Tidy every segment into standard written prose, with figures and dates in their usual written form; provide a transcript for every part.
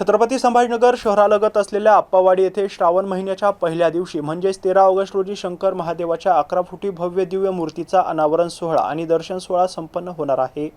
छत्रपती संभाजीनगर शहरालगत असलेल्या आप्पावाडी येथे श्रावण महिन्याच्या पहिल्या दिवशी म्हणजेच 13 ऑगस्ट रोजी शंकर महादेवाच्या 11 फुटी भव्य दिव्य मूर्तीचा अनावरण सोहळा आणि दर्शन सोहळा संपन्न होणार आहे।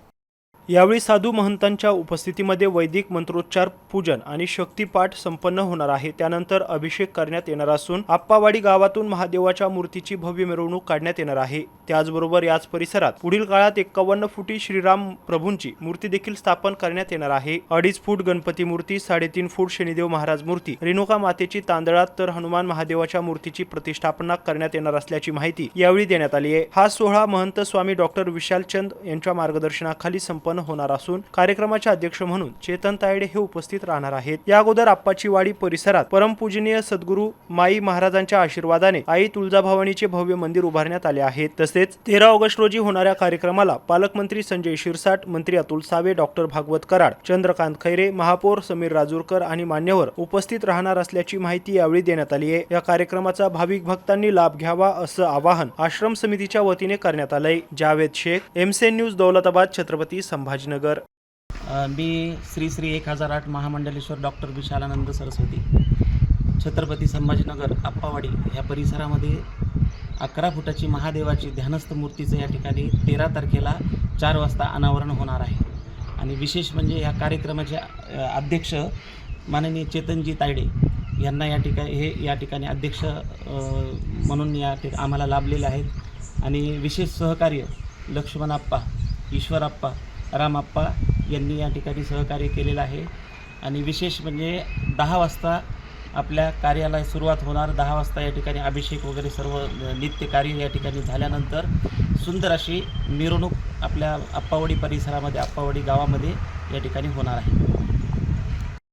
यावेळी साधू महंतांच्या उपस्थितीमध्ये वैदिक मंत्रोच्चार, पूजन आणि शक्तिपाठ संपन्न होणार आहे। त्यानंतर अभिषेक करण्यात येणार असून आप्पावाडी गावातून महादेवाच्या मूर्तीची भव्य मिरवणूक काढण्यात येणार आहे। त्याचबरोबर याच परिसरात पुढील काळात 51 फुटी श्रीराम प्रभूंची मूर्ती देखील स्थापन करण्यात येणार आहे। 2.5 फूट गणपती मूर्ती, 3.5 फूट शनिदेव महाराज मूर्ती, रेणुका मातेची तांदळात तर हनुमान महादेवाच्या मूर्तीची प्रतिष्ठापना करण्यात येणार असल्याची माहिती यावेळी देण्यात आली आहे। हा सोहळा महंत स्वामी डॉक्टर विशालचंद यांच्या मार्गदर्शनाखाली संपन्न होणार असून कार्यक्रमाचे अध्यक्ष म्हणून चेतन तायडे हे उपस्थित राहणार आहेत। या अगोदर आप्पाची वाडी परिसरात परमपूजनीय सद्गुरू माई महाराजांच्या आशीर्वादाने आई तुळजाभवानीचे भव्य मंदिर उभारण्यात आले आहे। तसेच 13 ऑगस्ट रोजी होणाऱ्या कार्यक्रमाला पालकमंत्री संजय शिरसाट, मंत्री अतुल सावे, डॉक्टर भागवत कराड, चंद्रकांत खैरे, महापौर समीर राजूरकर आणि मान्यवर उपस्थित राहणार असल्याची माहिती यावेळी देण्यात आली आहे। या कार्यक्रमाचा भाविक भक्तांनी लाभ घ्यावा असं आवाहन आश्रम समितीच्या वतीने करण्यात आलंय। Javed Shaikh, MCN news, Daulatabad, Chhatrapati Sambhajinagar. मी श्री 1008 महामंडलेश्वर डॉक्टर विशालानंद सरस्वती, छत्रपती संभाजीनगर आप्पावाडी या परिसरामध्ये 11 फुटाची महादेवाची ध्यानस्थ मूर्तीचं या ठिकाणी 13 तारखेला 4 वाजता अनावरण होणार आहे। आणि विशेष म्हणजे या कार्यक्रमाचे अध्यक्ष माननीय चेतनजी तायडे यांना या ठिकाणी अध्यक्ष म्हणून आम्हाला लाभलेले आहेत। आणि विशेष सहकार्य लक्ष्मणप्पा, ईश्वरप्पा, रामप्पा यांनी या ठिकाणी सहकार्य केलेलं आहे। आणि विशेष म्हणजे 10 वाजता आपल्या कार्याला सुरुवात होणार। 10 वाजता या ठिकाणी अभिषेक वगैरे सर्व नित्य कार्य या ठिकाणी झाल्यानंतर सुंदर अशी मिरवणूक आपल्या आप्पावाडी परिसरामध्ये, आप्पावाडी गावामध्ये या ठिकाणी होणार आहे।